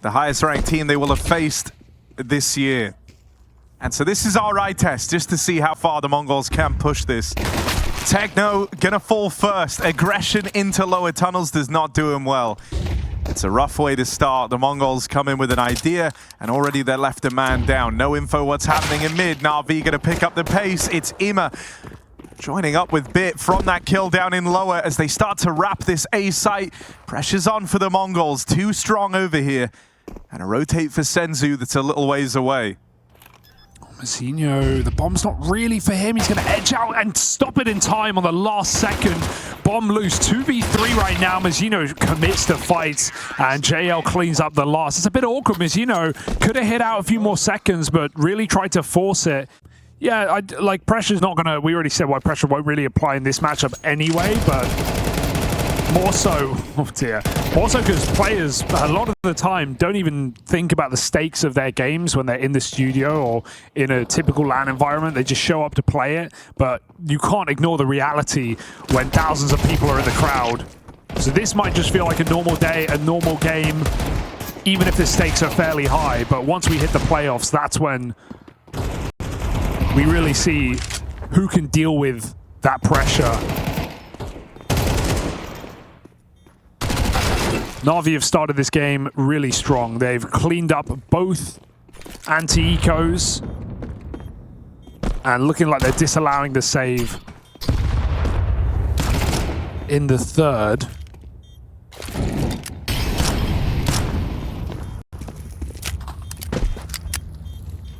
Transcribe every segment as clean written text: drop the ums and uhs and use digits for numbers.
the highest ranked team they will have faced this year. And so this is our eye test, just to see how far the Mongols can push this. Techno gonna fall first. Aggression into lower tunnels does not do him well. It's a rough way to start. The Mongols come in with an idea, and already they're left a man down. No info what's happening in mid. NAVI gonna pick up the pace. It's IEM joining up with Bit from that kill down in lower as they start to wrap this A site. Pressure's on for the Mongols. Too strong over here. And a rotate for Senzu that's a little ways away. Mazinho, the bomb's not really for him. He's going to edge out and stop it in time on the last second. Bomb loose, 2v3 right now. Mazinho commits to fights, and JL cleans up the last. It's a bit awkward. Mazinho could have hit out a few more seconds, but really tried to force it. Yeah, like pressure's not going to... We already said why pressure won't really apply in this matchup anyway, but more so... Oh dear. Also because players, a lot of the time, don't even think about the stakes of their games when they're in the studio or in a typical LAN environment. They just show up to play it, but you can't ignore the reality when thousands of people are in the crowd. So this might just feel like a normal day, a normal game, even if the stakes are fairly high. But once we hit the playoffs, that's when we really see who can deal with that pressure. NAVI have started this game really strong. They've cleaned up both anti-ecos and looking like they're disallowing the save in the third.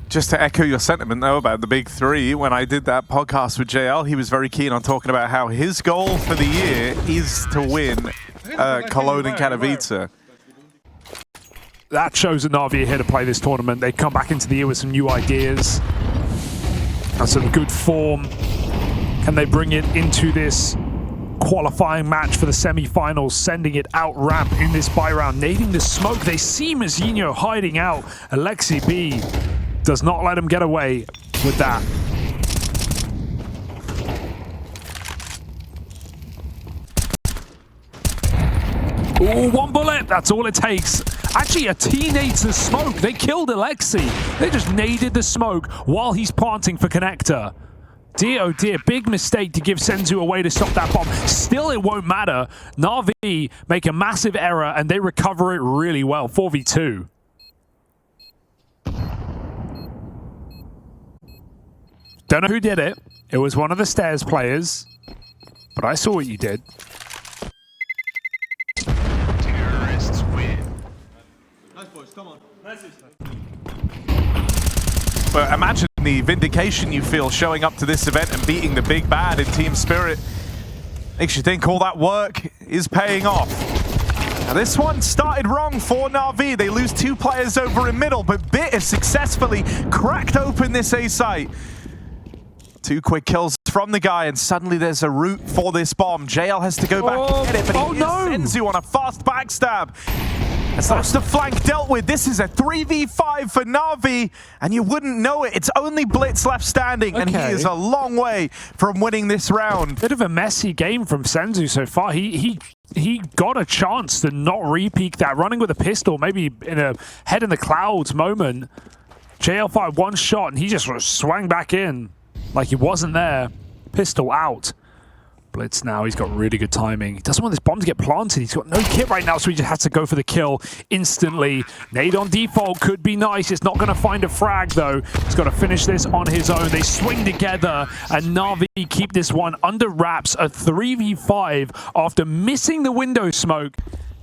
Just to echo your sentiment, though, about the big three, when I did that podcast with JL, he was very keen on talking about how his goal for the year is to win Cologne and Katowice. That shows that NAVI are here to play this tournament. They come back into the year with some new ideas and some good form. Can they bring it into this qualifying match for the semi-finals, sending it out ramp in this buy round, nading the smoke? They see Mazinho hiding out. Alexi B does not let him get away with that. Ooh, one bullet, that's all it takes. Actually, a T nades the smoke. They killed Alexi. They just naded the smoke while he's planting for connector. Dear, oh dear, big mistake to give Senzu a way to stop that bomb. Still, it won't matter. NAVI make a massive error, and they recover it really well. 4v2. Don't know who did it. It was one of the stairs players, but I saw what you did. Terrorists win. Nice boys, come on. But imagine the vindication you feel showing up to this event and beating the big bad in Team Spirit. Makes you think all that work is paying off. Now this one started wrong for NAVI. They lose 2 players over in middle, but Bit has successfully cracked open this A site. 2 quick kills from the guy, and suddenly there's a route for this bomb. JL has to go back and get it, but he is Senzu on a fast backstab. As that's the flank dealt with. This is a 3v5 for NAVI, and you wouldn't know it. It's only Blitz left standing, and he is a long way from winning this round. Bit of a messy game from Senzu so far. He got a chance to not re-peek that, running with a pistol, maybe in a head in the clouds moment. JL fired 1 shot, and he just sort of swung back in like he wasn't there. Pistol out. Blitz now, he's got really good timing. He doesn't want this bomb to get planted. He's got no kit right now, so he just has to go for the kill instantly. Nade on default could be nice. It's not going to find a frag, though. He's got to finish this on his own. They swing together, and NAVI keep this one under wraps. A 3v5 after missing the window smoke.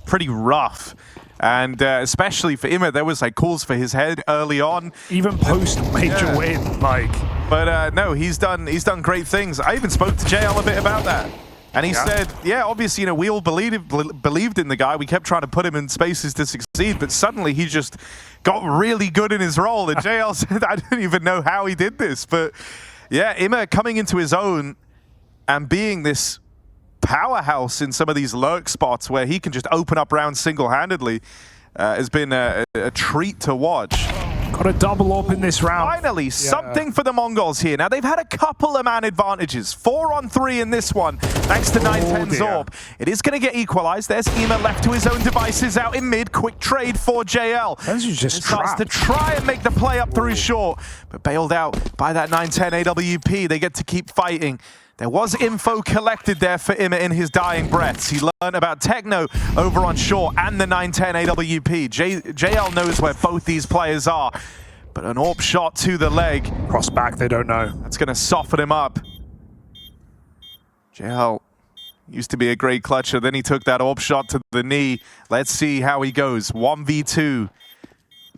Pretty rough. And especially for IEM, there was like calls for his head early on. Even post major win, like. But no, he's done great things. I even spoke to JL a bit about that. And he said, yeah, obviously, you know, we all believed in the guy. We kept trying to put him in spaces to succeed, but suddenly he just got really good in his role. And JL said, I don't even know how he did this. But yeah, IEM coming into his own and being this powerhouse in some of these lurk spots where he can just open up rounds single-handedly has been a treat to watch. Got a double up in this round. Finally, something for the Mongols here. Now, they've had a couple of man advantages. 4 on 3 in this one, thanks to 910's Orb. It is going to get equalized. There's Ema left to his own devices out in mid. Quick trade for JL. Senzu just starts to try and make the play up through short, but bailed out by that 910 AWP. They get to keep fighting. There was info collected there for Ima in his dying breaths. He learned about Techno over on short and the 910 AWP. JL knows where both these players are, but an AWP shot to the leg. Cross back, they don't know. That's going to soften him up. JL used to be a great clutcher, then he took that AWP shot to the knee. Let's see how he goes. 1v2.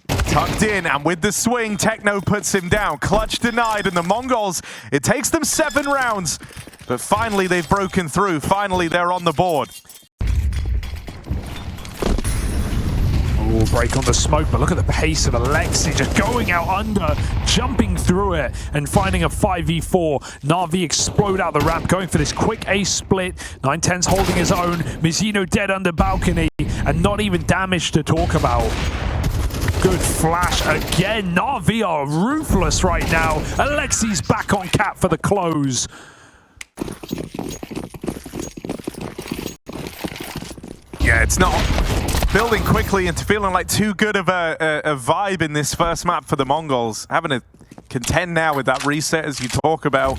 Tucked in, and with the swing, Techno puts him down. Clutch denied, and the Mongols, it takes them 7 rounds, but finally they've broken through. Finally, they're on the board. Oh, break on the smoke, but look at the pace of Alexi, just going out under, jumping through it, and finding a 5v4. Na'Vi explode out the ramp, going for this quick ace split. 910's holding his own. Mizzino dead under balcony, and not even damage to talk about. Good flash again. Na'Vi are ruthless right now. Alexi's back on cap for the close. Yeah, it's not building quickly into feeling like too good of a vibe in this first map for the Mongols. Having to contend now with that reset as you talk about.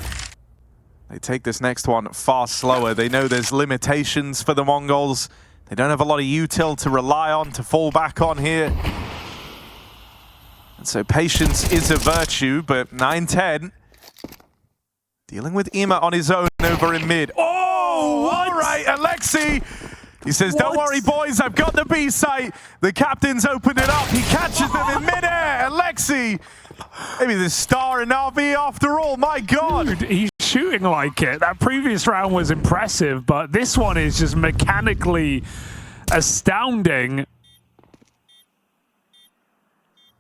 They take this next one far slower. They know there's limitations for the Mongols. They don't have a lot of util to rely on, to fall back on here. And so patience is a virtue, but 910 dealing with Ima on his own over in mid. Oh, all right, Alexi. He says, don't worry, boys, I've got the B site. The captain's opened it up. He catches them in midair. Alexi, maybe the star in NAVI after all. My God. Dude, he's shooting like it. That previous round was impressive, but this one is just mechanically astounding.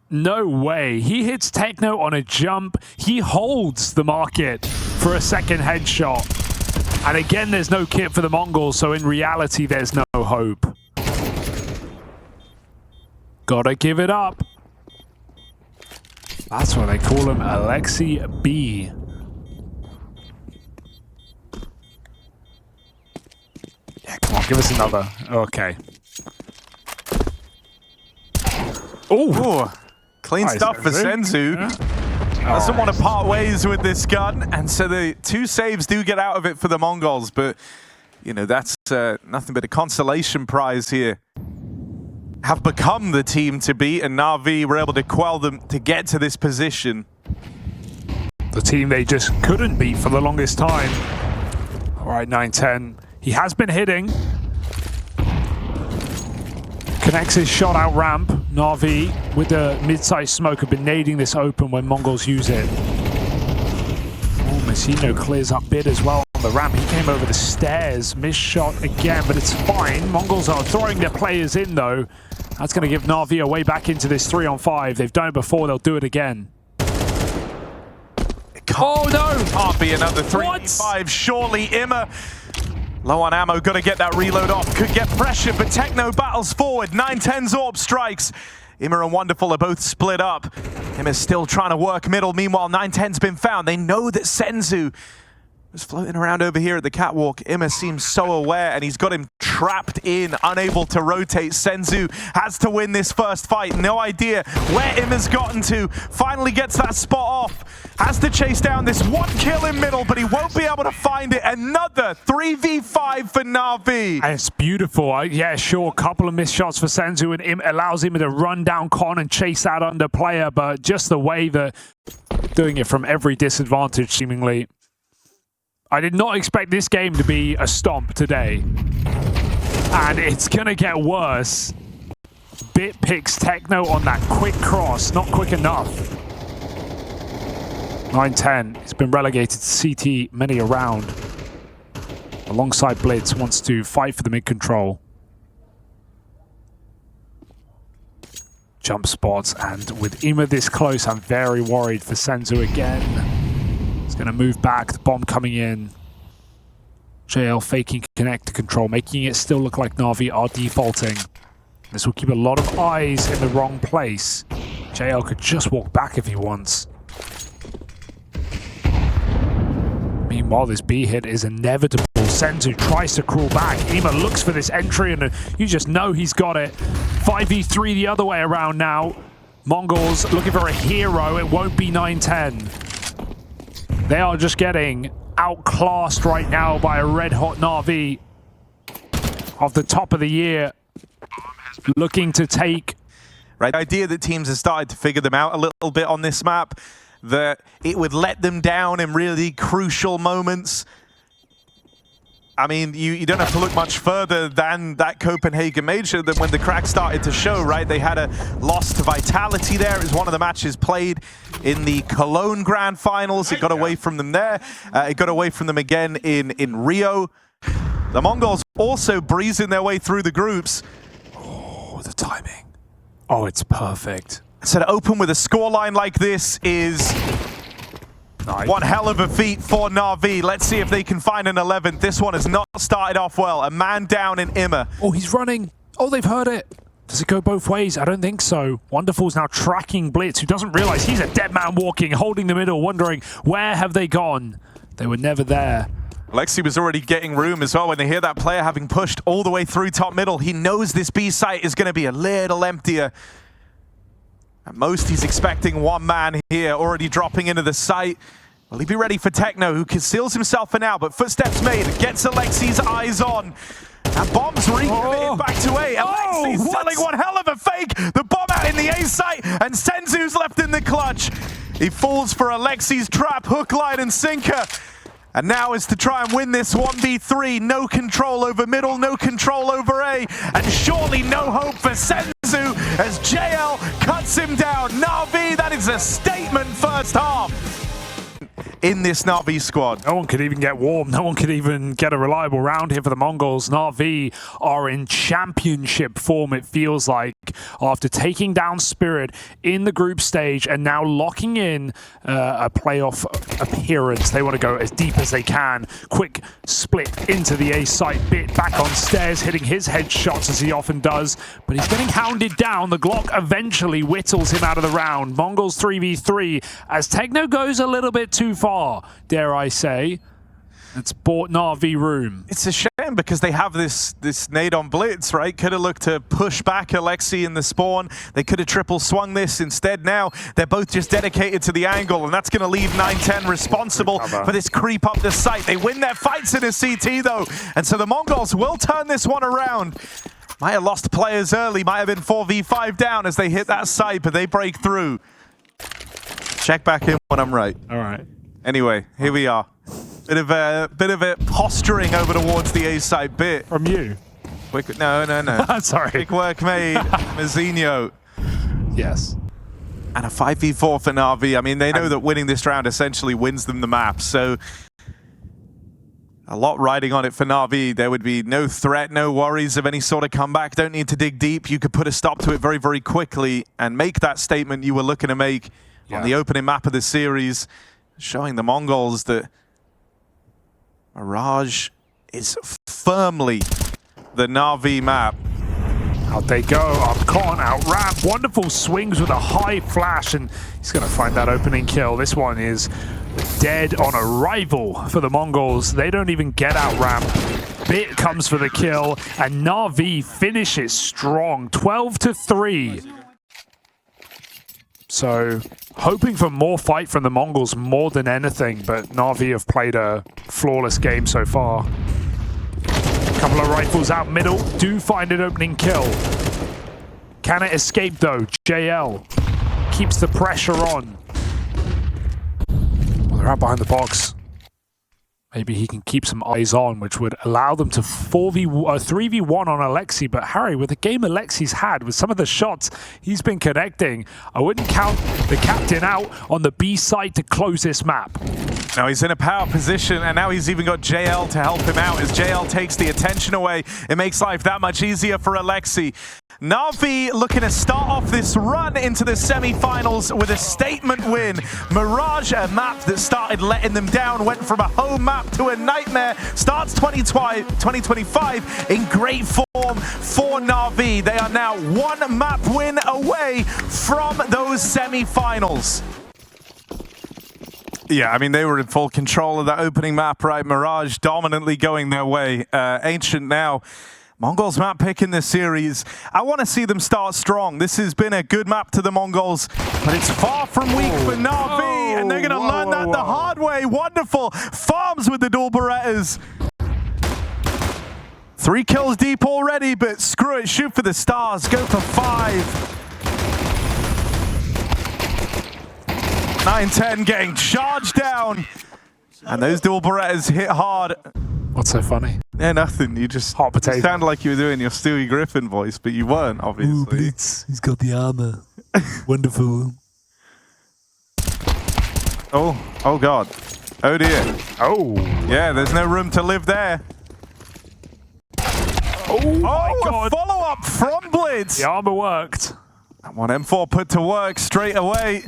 No way. He hits Techno on a jump. He holds the market for a second headshot. And again, there's no kit for the Mongols, so in reality, there's no hope. Gotta give it up. That's why they call him Alexi B. Yeah, come on, give us another. Okay. Oh, clean stuff for Senzu. Doesn't want to part ways with this gun, and so the 2 saves do get out of it for the Mongols, but you know, that's nothing but a consolation prize here. Have become the team to beat, and NAVI were able to quell them to get to this position. The team they just couldn't beat for the longest time. All right, 910. He has been hitting. Connects his shot out ramp. NAVI with the mid-sized smoke have been nading this open when Mongols use it. Oh, Mizzino clears up bid as well on the ramp. He came over the stairs. Missed shot again, but it's fine. Mongols are throwing their players in though. That's going to give NAVI a way back into this 3-on-5. They've done it before, they'll do it again. Oh no! Can't be another 3v5. Surely Ima. Low on ammo, got to get that reload off. Could get pressure, but Techno battles forward. 910's Orb strikes. Ima and Wonderful are both split up. Ima's still trying to work middle. Meanwhile, 910's been found. They know that Senzu was floating around over here at the catwalk. Ima seems so aware, and he's got him trapped in, unable to rotate. Senzu has to win this first fight. No idea where Ima's gotten to. Finally gets that spot off. Has to chase down this 1 kill in middle, but he won't be able to find it. Another 3v5 for NAVI. And it's beautiful. Yeah, sure, a couple of missed shots for Senzu, and it allows him to run down Con and chase that under player, but just the way that doing it from every disadvantage, seemingly. I did not expect this game to be a stomp today. And it's going to get worse. Bit picks Techno on that quick cross. Not quick enough. 910 has been relegated to CT many a round. Alongside Blitz, wants to fight for the mid control. Jump spots, and with Ima this close, I'm very worried for Senzu again. He's going to move back, the bomb coming in. JL faking connect to control, making it still look like NAVI are defaulting. This will keep a lot of eyes in the wrong place. JL could just walk back if he wants. Meanwhile, this B hit is inevitable. Senzu tries to crawl back. Ema looks for this entry, and you just know he's got it. 5v3 the other way around now. Mongols looking for a hero. It won't be 9-10. They are just getting outclassed right now by a red-hot NAVI off the top of the year, looking to take. Right, the idea that teams have started to figure them out a little bit on this map, that it would let them down in really crucial moments. I mean, you don't have to look much further than that Copenhagen major than when the cracks started to show, right? They had a loss to vitality there. It was one of the matches played in the Cologne Grand Finals. It got away from them there. It got away from them again in Rio. The Mongols also breezing their way through the groups. Oh, the timing. Oh, it's perfect. So to open with a scoreline like this is one hell of a feat for NAVI. Let's see if they can find an 11th. This one has not started off well. A man down in Imma. Oh, he's running. Oh, they've heard it. Does it go both ways? I don't think so. Wonderful's now tracking Blitz, who doesn't realize he's a dead man walking, holding the middle, wondering where have they gone? They were never there. Alexi was already getting room as well when they hear that player having pushed all the way through top middle. He knows this B site is going to be a little emptier. At most, he's expecting one man here, already dropping into the site. Will he be ready for Techno, who conceals himself for now, but footsteps made, gets Alexi's eyes on. And bombs recommitted back to A. Alexi's selling one hell of a fake. The bomb out in the A site, and Senzu's left in the clutch. He falls for Alexi's trap, hook, line, and sinker. And now is to try and win this 1v3. No control over middle, no control over A. And surely no hope for Senzu as JL cuts him down. NAVI, that is a statement first half in this NAVI squad. No one could even get warm. No one could even get a reliable round here for the Mongols. NAVI are in championship form, it feels like, after taking down Spirit in the group stage and now locking in a playoff appearance. They want to go as deep as they can. Quick split into the A site. Bit back on stairs, hitting his headshots as he often does, but he's getting hounded down. The Glock eventually whittles him out of the round. Mongols 3v3 as Techno goes a little bit too far, dare I say. It's bought NAVI room. It's a shame because they have this nade on Blitz, right? Could have looked to push back Alexi in the spawn. They could have triple swung this. Instead now, they're both just dedicated to the angle, and that's going to leave 9-10 responsible for this creep up the site. They win their fights in a CT though, and so the Mongols will turn this one around. Might have lost players early, might have been 4v5 down as they hit that site, but they break through. Check back in when I'm right. All right. Anyway, here we are. Bit of a posturing over towards the A side bit. From you? Quick, no. Sorry. Quick work made, Mazzinho. Yes. And a 5v4 for NAVI. I mean, they know that winning this round essentially wins them the map, so a lot riding on it for NAVI. There would be no threat, no worries of any sort of comeback. Don't need to dig deep. You could put a stop to it very, very quickly and make that statement you were looking to make on the opening map of the series, showing the Mongols that Mirage is firmly the NAVI map. Out they go, up con, out ramp. Wonderful swings with a high flash, and he's going to find that opening kill. This one is dead on arrival for the Mongols. They don't even get out ramp. Bit comes for the kill, and NAVI finishes strong, 12-3. So, hoping for more fight from the Mongols more than anything, but NAVI have played a flawless game so far. Couple of rifles out middle, do find an opening kill. Can it escape though? JL keeps the pressure on. Well, they're out behind the box. Maybe he can keep some eyes on, which would allow them to 3v1 on Alexi. But Harry, with the game Alexi's had, with some of the shots he's been connecting, I wouldn't count the captain out on the B side to close this map. Now he's in a power position, and now he's even got JL to help him out. As JL takes the attention away, it makes life that much easier for Alexi. NAVI looking to start off this run into the semi-finals with a statement win. Mirage, a map that started letting them down, went from a home map to a nightmare, starts 2025 in great form for NAVI. They are now one map win away from those semi-finals. Yeah, I mean, they were in full control of that opening map, right? Mirage dominantly going their way. Ancient now. Mongols map pick in this series. I want to see them start strong. This has been a good map to the Mongols, but it's far from weak for NAVI, and they're going to learn that the hard way. Wonderful. Farms with the dual Berettas. 3 kills deep already, but screw it. Shoot for the stars. Go for 5. 9-10 getting charged down. And those dual Berettas hit hard. What's so funny? Yeah, nothing. You just hot potato. Sounded like you were doing your Stewie Griffin voice, but you weren't, obviously. Ooh, Blitz. He's got the armor. Wonderful. Oh God. Oh dear. Oh. Yeah, there's no room to live there. Oh my God. A follow-up from Blitz. The armor worked. That one M4 put to work straight away.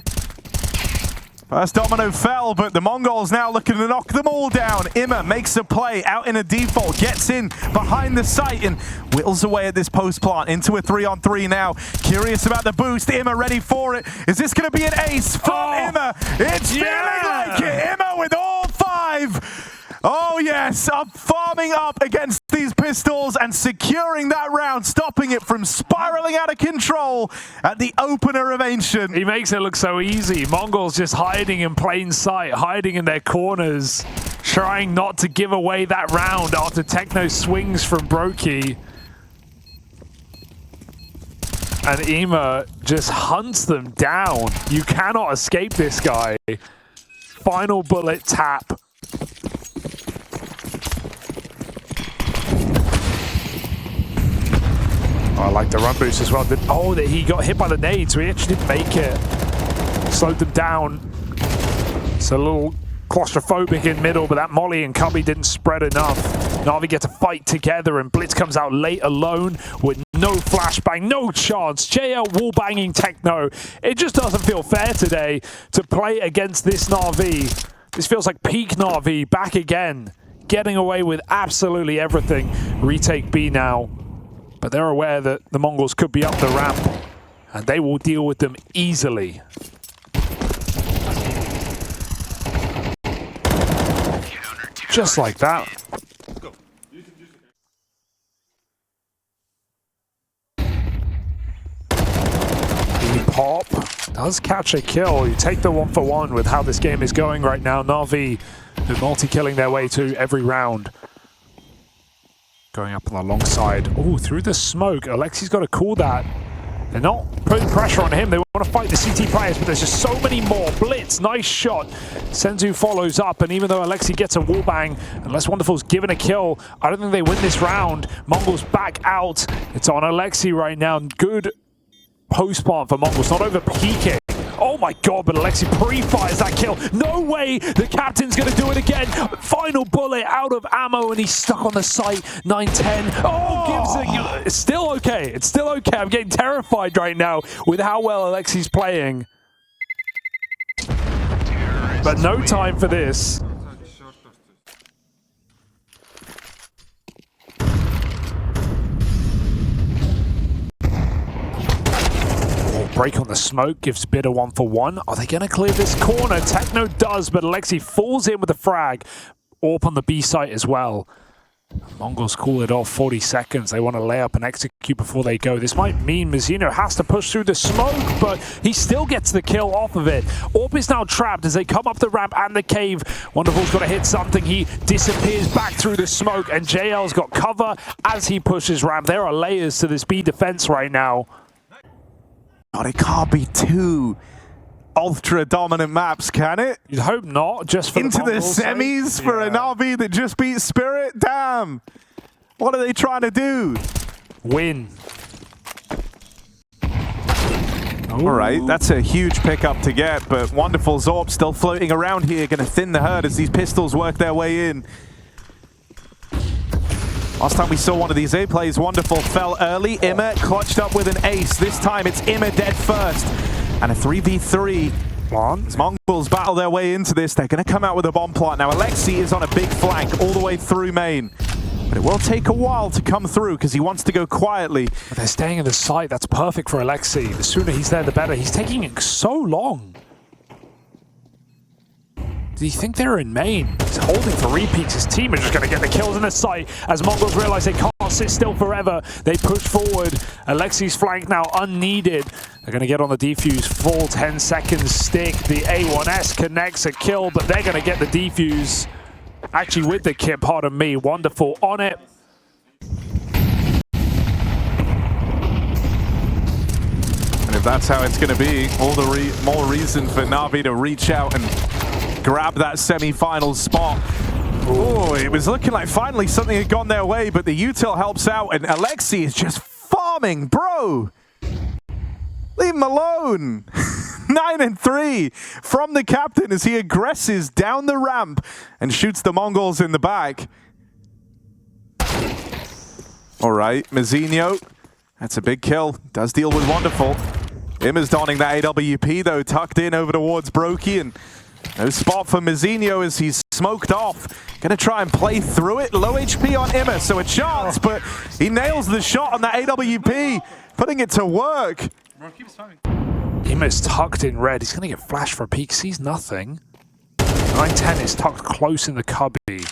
First domino fell, but the Mongols now looking to knock them all down. Imma makes a play out in a default, gets in behind the site and whittles away at this post plant into a 3-on-3 now. Curious about the boost. Imma ready for it. Is this going to be an ace from Imma? It's feeling like it. Imma with all 5. Oh yes, farming up against these pistols and securing that round, stopping it from spiraling out of control at the opener of Ancient. He makes it look so easy. Mongols just hiding in plain sight, hiding in their corners, trying not to give away that round after Techno swings from Brokey. And Imma just hunts them down. You cannot escape this guy. Final bullet tap. I like the run boost as well. Oh, that he got hit by the nade, so he actually didn't make it. Slowed them down. It's a little claustrophobic in middle, but that Molly and Cubby didn't spread enough. NAVI get to fight together, and Blitz comes out late alone with no flashbang, no chance. JL wallbanging Techno. It just doesn't feel fair today to play against this NAVI. This feels like peak NAVI back again, getting away with absolutely everything. Retake B now. But they're aware that the Mongols could be up the ramp, and they will deal with them easily. Just like that. The pop does catch a kill. You take the 1-for-1 with how this game is going right now. NAVI, they're multi-killing their way to every round. Going up on the long side. Oh, through the smoke. Alexi's got to call that. They're not putting pressure on him. They want to fight the CT players, but there's just so many more. Blitz, nice shot. Senzu follows up, and even though Alexi gets a wallbang, unless Wonderful's given a kill, I don't think they win this round. Mongols back out. It's on Alexi right now. Good post plant for Mongols, not over peaking. Oh my God, but Alexi pre-fires that kill. No way the captain's going to do it again. Final bullet out of ammo, and he's stuck on the site. 9-10. Oh, gives it. It's still okay. It's still okay. I'm getting terrified right now with how well Alexi's playing. But no time for this. Break on the smoke, gives Bit a 1-for-1. Are they going to clear this corner? Techno does, but Alexi falls in with a frag. Orp on the B site as well. Mongols call it off 40 seconds. They want to lay up and execute before they go. This might mean Mizzino has to push through the smoke, but he still gets the kill off of it. Orp is now trapped as they come up the ramp and the cave. Wonderful's got to hit something. He disappears back through the smoke, and JL's got cover as he pushes ramp. There are layers to this B defense right now. God, it can't be 2 ultra-dominant maps, can it? You'd hope not, just for into the semis for a NAVI that just beat Spirit? Damn! What are they trying to do? Win. All right, that's a huge pickup to get, but wonderful Zorb still floating around here, going to thin the herd as these pistols work their way in. Last time we saw one of these A plays, wonderful fell early. Imma clutched up with an ace. This time it's Imma dead first. And a 3v3. As Mongols battle their way into this, they're going to come out with a bomb plant. Now Alexi is on a big flank all the way through main. But it will take a while to come through because he wants to go quietly. But they're staying in the site. That's perfect for Alexi. The sooner he's there, the better. He's taking it so long. Do you think they're in main? He's holding for repeats. His team is just going to get the kills in the site as Mongols realize they can't sit still forever. They push forward. Alexi's flank now unneeded. They're going to get on the defuse. Full 10 seconds stick. The A1S connects a kill, but they're going to get the defuse. Actually with the kit, pardon me. Wonderful on it. And if that's how it's going to be, all the more reason for Na'Vi to reach out and grab that semi-final spot. Oh, it was looking like finally something had gone their way, but the util helps out, and Alexi is just farming, bro. Leave him alone. 9-3 from the captain as he aggresses down the ramp and shoots the Mongols in the back. All right, Mazinho. That's a big kill. Does deal with Wonderful. Imma's donning that AWP, though, tucked in over towards Brokey, and no spot for Mazinho as he's smoked off. Gonna try and play through it. Low HP on Imma, so a chance, but he nails the shot on that AWP, putting it to work. Imma's tucked in red. He's gonna get flashed for a peek. Sees nothing. 9-10 is tucked close in the cubby.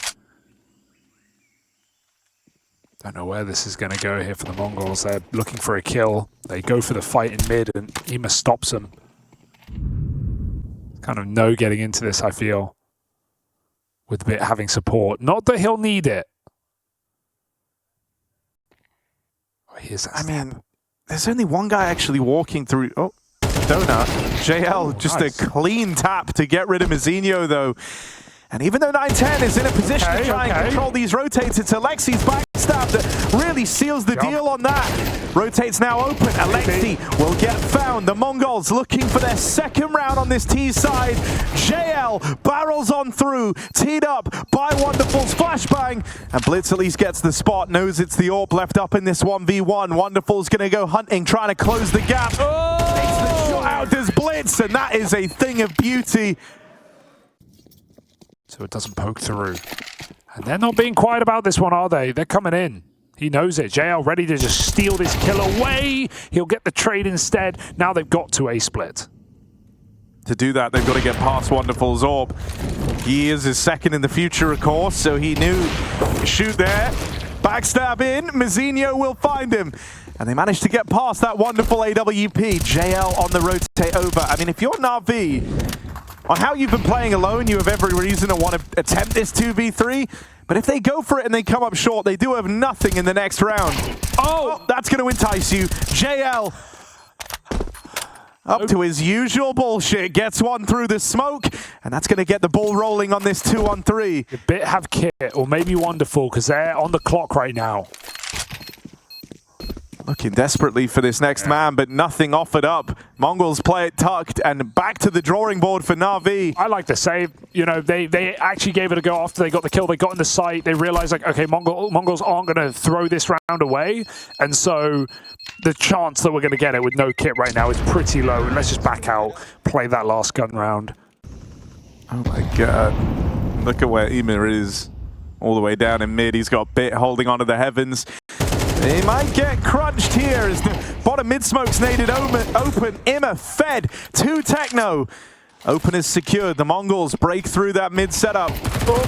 Don't know where this is gonna go here for the Mongols. They're looking for a kill. They go for the fight in mid, and Imma stops them. Kind of no getting into this, I feel, with Bit having support. Not that he'll need it. Oh, here's that snap. There's only one guy actually walking through. Oh, Donut. JL, just nice. a clean tap to get rid of Mazinho, though. And even though 9-10 is in a position to try and control these rotates, it's Alexi's backstab that really seals the deal on that. Rotates now open. Alexi will get found. The Mongols looking for their second round on this T side. JL barrels on through, teed up by Wonderful's flashbang. And Blitz at least gets the spot, knows it's the AWP left up in this 1v1. Wonderful's going to go hunting, trying to close the gap. Takes the shot out, does Blitz, and that is a thing of beauty. So it doesn't poke through. And they're not being quiet about this one, are they? They're coming in. He knows it. JL ready to just steal this kill away. He'll get the trade instead. Now they've got to a split. To do that, they've got to get past Wonderful's AWP. He is his second in the future, of course, so he knew. Shoot there. Backstab in. Mazinho will find him. And they managed to get past that Wonderful AWP. JL on the rotate over. I mean, if you're Na'Vi, on how you've been playing alone, you have every reason to want to attempt this 2v3. But if they go for it and they come up short, they do have nothing in the next round. Oh, that's going to entice you. JL, up to his usual bullshit, gets one through the smoke, and that's going to get the ball rolling on this 2-on-3. The Bit have kit, or maybe Wonderful, because they're on the clock right now. Looking desperately for this next man, but nothing offered up. Mongols play it tucked, and back to the drawing board for Na'Vi. I like to say, you know, they actually gave it a go after they got the kill. They got in the site. They realized, like, okay, Mongols aren't going to throw this round away. And so the chance that we're going to get it with no kit right now is pretty low. And let's just back out, play that last gun round. Oh my God. Look at where Imma is. All the way down in mid. He's got Bit holding onto the heavens. He might get crunched here as the bottom mid smoke's naded open. Imma fed to Techno. Open is secured. The Mongols break through that mid setup. Oh.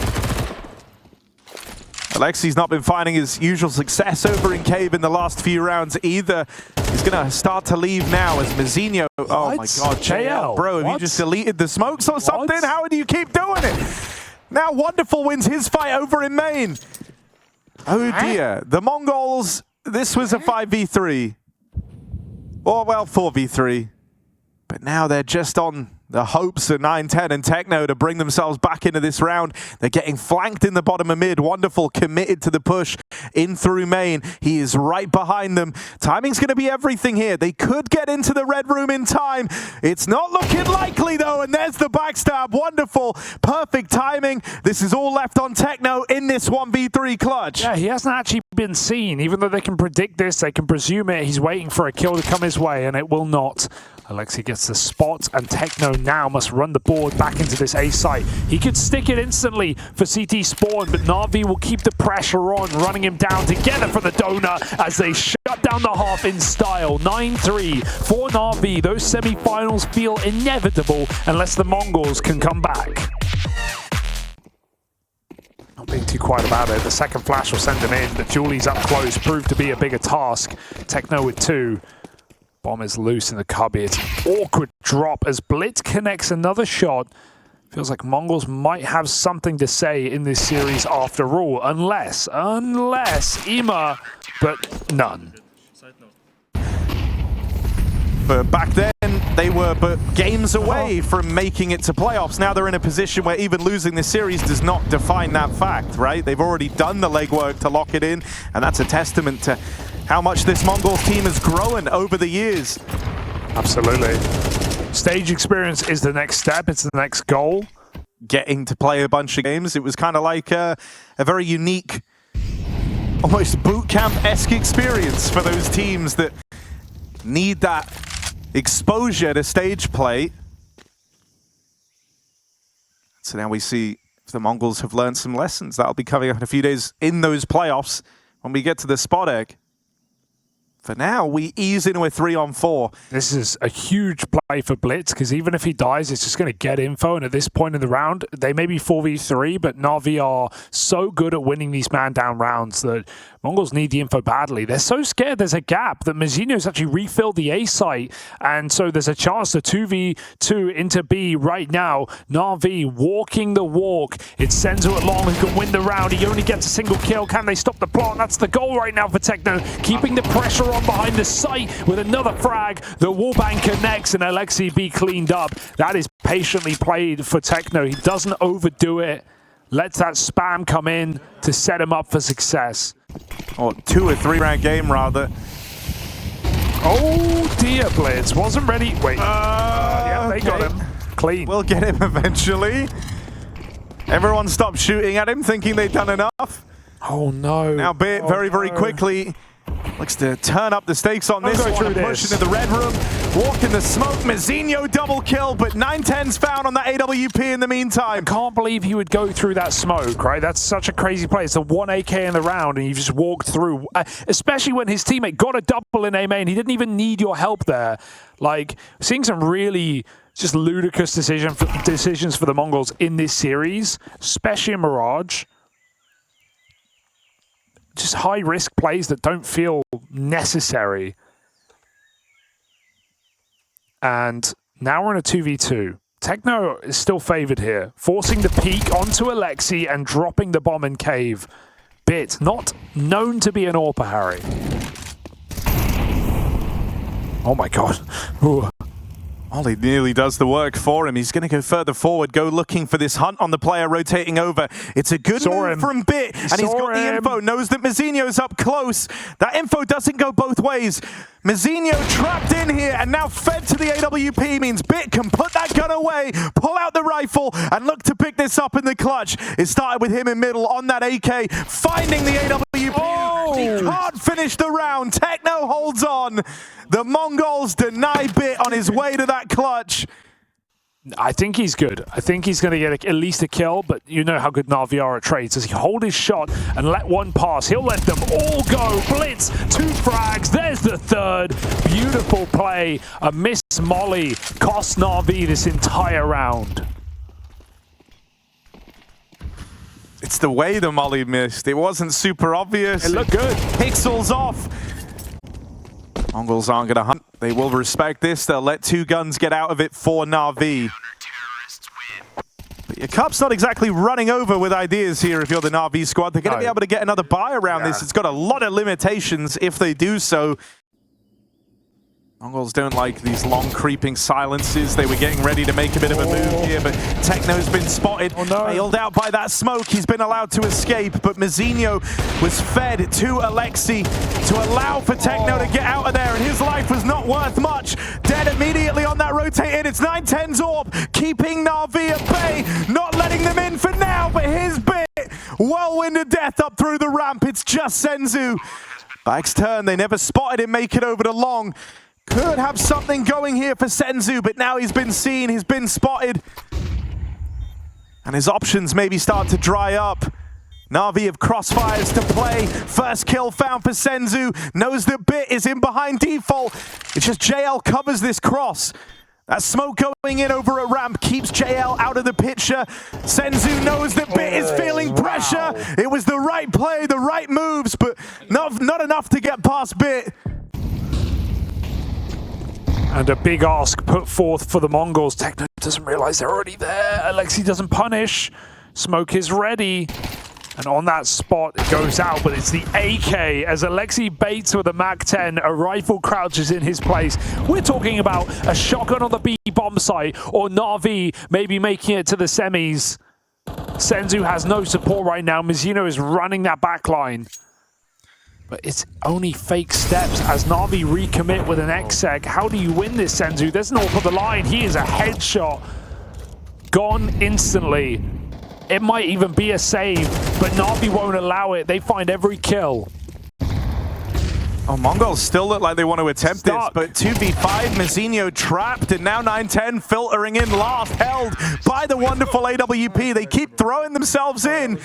Alexi's not been finding his usual success over in Cave in the last few rounds either. He's going to start to leave now as Mazinho. Oh my God, JL, bro, have you just deleted the smokes or something? How do you keep doing it? Now Wonderful wins his fight over in main. Oh dear, the Mongols, this was a 5v3. Or well, 4v3. But now they're just on the hopes of 9-10 and Techno to bring themselves back into this round. They're getting flanked in the bottom of mid. Wonderful, committed to the push in through main. He is right behind them. Timing's going to be everything here. They could get into the red room in time. It's not looking likely, though, and there's the backstab. Wonderful, perfect timing. This is all left on Techno in this 1v3 clutch. Yeah, he hasn't actually been seen. Even though they can predict this, they can presume it. He's waiting for a kill to come his way, and it will not. Alexi gets the spot, and Techno now must run the board back into this A site. He could stick it instantly for CT Spawn, but NAVI will keep the pressure on, running him down together for the donut as they shut down the half in style. 9-3 for NAVI. Those semi-finals feel inevitable unless the Mongols can come back. Not being too quiet about it. The second flash will send him in, but Julie's up close proved to be a bigger task. Techno with 2. Bomb is loose in the cubby. It's an awkward drop as Blitz connects another shot. Feels like Mongols might have something to say in this series after all. Unless Ima, but none. But back then, they were but games away from making it to playoffs. Now they're in a position where even losing this series does not define that fact, right? They've already done the legwork to lock it in, and that's a testament to how much this Mongols team has grown over the years. Absolutely. Stage experience is the next step. It's the next goal. Getting to play a bunch of games, it was kind of like a very unique, almost boot camp-esque experience for those teams that need that exposure to stage play. So now we see if the Mongols have learned some lessons. That'll be coming up in a few days in those playoffs when we get to the spot egg. For now, we ease into a 3-on-4. This is a huge play for Blitz, because even if he dies, it's just going to get info, and at this point in the round, they may be 4v3, but NAVI are so good at winning these man-down rounds that Mongols need the info badly. They're so scared there's a gap that Mazzino's actually refilled the A site, and so there's a chance to 2v2 into B right now. NAVI walking the walk. It sends it along and can win the round. He only gets a single kill. Can they stop the plot? That's the goal right now for Techno, keeping the pressure on behind the site with another frag. The wallbang connects and Alexi be cleaned up. That is patiently played for Techno. He doesn't overdo it. Lets that spam come in to set him up for success. Or 2 or 3 round game rather. Oh dear, Blitz wasn't ready. Wait. Yeah, they got him. Clean. We'll get him eventually. Everyone stopped shooting at him, thinking they'd done enough. Oh no. Now Bit very quickly looks to turn up the stakes on this one and push into the red room. Walk in the smoke. Mazzino double kill, but 9-10's found on that AWP in the meantime. I can't believe he would go through that smoke, right? That's such a crazy play. It's the 1 AK in the round, and you just walked through. Especially when his teammate got a double in A main. He didn't even need your help there. Like, seeing some really just ludicrous decisions for the Mongols in this series, especially in Mirage. Just high-risk plays that don't feel necessary. And now we're in a 2v2. Techno is still favored here, forcing the peek onto Alexi and dropping the bomb in cave. Bit, not known to be an AWPer, Harry. Oh my god. Ooh. Ollie nearly does the work for him. He's going to go further forward, go looking for this hunt on the player rotating over. It's a good move from Bit, and he's got the info, knows that Mazzino's up close. That info doesn't go both ways. Mazzino trapped in here and now fed to the AWP means Bit can put that gun away, pull out the rifle, and look to pick this up in the clutch. It started with him in middle on that AK, finding the AWP. Oh. He can't finish the round. Techno holds on. The Mongols deny Bit on his way to that clutch. I think he's good. I think he's going to get at least a kill, but you know how good NAVI are at trades. Does he hold his shot and let one pass? He'll let them all go. Blitz, 2 frags. There's the 3rd. Beautiful play. A miss molly cost NAVI this entire round. It's the way the molly missed. It wasn't super obvious. It looked good. Pixels off. Mongols aren't going to hunt. They will respect this. They'll let 2 guns get out of it for NAVI. But your cup's not exactly running over with ideas here if you're the NAVI squad. They're going to be able to get another buy around this. It's got a lot of limitations if they do so. Mongols don't like these long creeping silences. They were getting ready to make a bit of a move here, but Techno's been spotted, bailed out by that smoke. He's been allowed to escape, but Mazinho was fed to Alexi to allow for Techno to get out of there, and his life was not worth much. Dead immediately on that rotate in. It's 9-10's Orb, keeping Na'Vi at bay, not letting them in for now, but his bit, whirlwind of death up through the ramp. It's just Senzu. Back's turn, they never spotted him make it over to long. Could have something going here for Senzu, but now he's been seen, he's been spotted. And his options maybe start to dry up. Na'Vi have crossfires to play. First kill found for Senzu. Knows that Bit is in behind default. It's just JL covers this cross. That smoke going in over a ramp keeps JL out of the picture. Senzu knows that Bit is feeling pressure. It was the right play, the right moves, but not enough to get past Bit. And a big ask put forth for the Mongols. Techno doesn't realize they're already there. Alexi doesn't punish. Smoke is ready. And on that spot, it goes out, but it's the AK as Alexi baits with a MAC-10. A rifle crouches in his place. We're talking about a shotgun on the B bomb site, or Na'Vi maybe making it to the semis. Senzu has no support right now. Mazinho is running that back line. But it's only fake steps as Na'Vi recommit with an exec. How do you win this, Senzu? There's an AWP on the line. He is a headshot. Gone instantly. It might even be a save, but Na'Vi won't allow it. They find every kill. Oh, Mongols still look like they want to attempt this, but 2v5, Mazinho trapped, and now 9-10 filtering in last, held by the wonderful AWP. They keep throwing themselves in.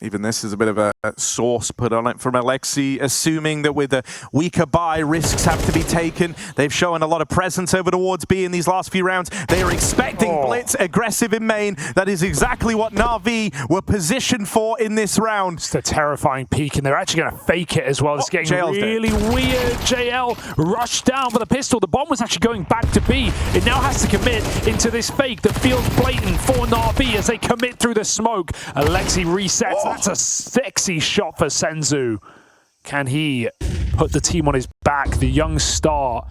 Even this is a bit of a sauce put on it from Alexi, assuming that with a weaker buy, risks have to be taken. They've shown a lot of presence over towards B in these last few rounds. They are expecting blitz, aggressive in main. That is exactly what Na'Vi were positioned for in this round. It's a terrifying peek, and they're actually going to fake it as well. It's getting really weird. JL rushed down with a pistol. The bomb was actually going back to B. It now has to commit into this fake that feels blatant for Na'Vi as they commit through the smoke. Alexi resets. That's a sexy shot for Senzu. Can he put the team on his back? The young star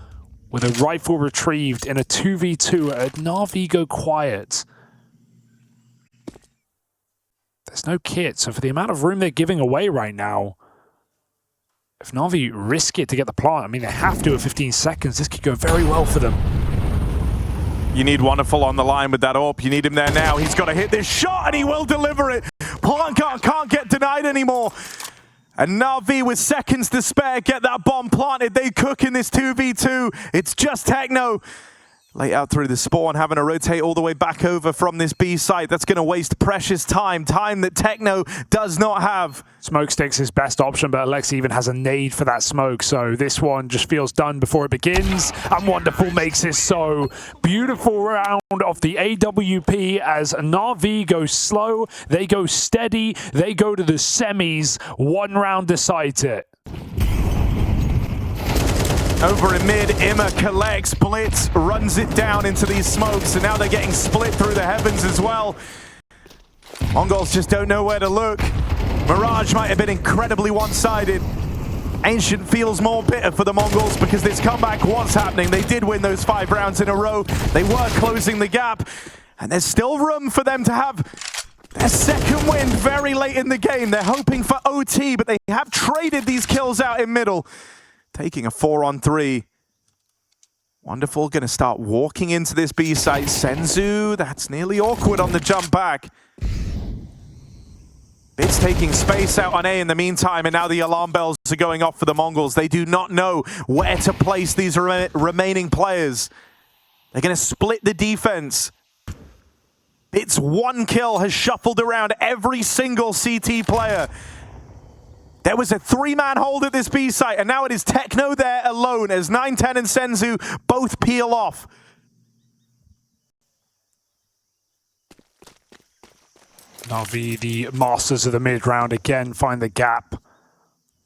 with a rifle retrieved in a 2v2 at Na'Vi go quiet. There's no kit, so for the amount of room they're giving away right now, if Na'Vi risk it to get the plant, I mean, they have to at 15 seconds. This could go very well for them. You need Wonderful on the line with that AWP. You need him there now. He's got to hit this shot, and he will deliver it. Plant can't get denied anymore. And Na'Vi with seconds to spare get that bomb planted. They cook in this 2v2. It's just Techno. Late out through the spawn, having to rotate all the way back over from this B site. That's going to waste precious time that Techno does not have. Smoke stick's his best option, but Alexi even has a nade for that smoke, so this one just feels done before it begins, and Wonderful makes it so. Beautiful round of the AWP as Na'Vi go slow, they go steady, they go to the semis. One round decides it. Over in mid, Imma collects, blitz, runs it down into these smokes, and now they're getting split through the heavens as well. Mongols just don't know where to look. Mirage might have been incredibly one-sided. Ancient feels more bitter for the Mongols because this comeback was happening. They did win those 5 rounds in a row. They were closing the gap, and there's still room for them to have their second win very late in the game. They're hoping for OT, but they have traded these kills out in middle. Taking a 4-on-3. Wonderful, going to start walking into this B site. Senzu, that's nearly awkward on the jump back. Bit's taking space out on A in the meantime, and now the alarm bells are going off for the Mongols. They do not know where to place these remaining players. They're going to split the defense. Bit's 1 kill has shuffled around every single CT player. There was a 3-man hold at this B site, and now it is Techno there alone as 9-10 and Senzu both peel off. Na'Vi, the masters of the mid-round, again find the gap.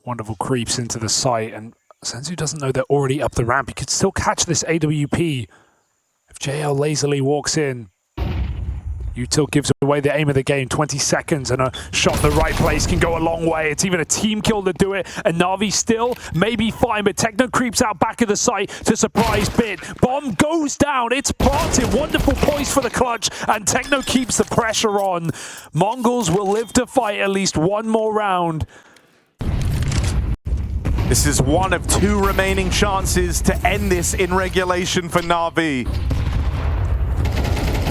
Wonderful creeps into the site, and Senzu doesn't know they're already up the ramp. He could still catch this AWP if JL lazily walks in. Util gives away the aim of the game. 20 seconds and a shot in the right place can go a long way. It's even a team kill to do it. And Navi still may be fine, but Techno creeps out back of the site to surprise Bit. Bomb goes down. It's planted. Wonderful poise for the clutch. And Techno keeps the pressure on. Mongols will live to fight at least one more round. This is one of 2 remaining chances to end this in regulation for Navi.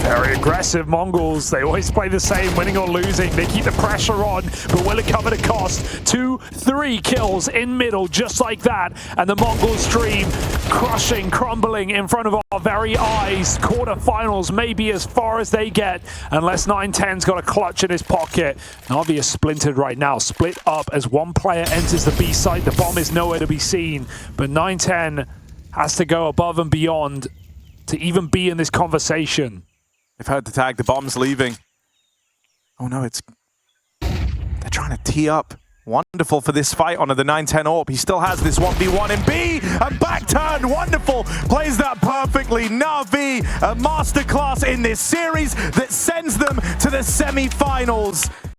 Very aggressive Mongols. They always play the same, winning or losing. They keep the pressure on, but will it come at a cost? 2-3 kills in middle, just like that. And the Mongols dream crushing, crumbling in front of our very eyes. Quarterfinals may be as far as they get, unless 910's got a clutch in his pocket. Navi is splintered right now, split up as one player enters the B site. The bomb is nowhere to be seen, but 910 has to go above and beyond to even be in this conversation. They've heard the tag, the bomb's leaving. Oh no, they're trying to tee up. Wonderful for this fight onto the 910 AWP. He still has this 1v1 in B, and back turn, wonderful. Plays that perfectly. Navi, a masterclass in this series that sends them to the semi-finals.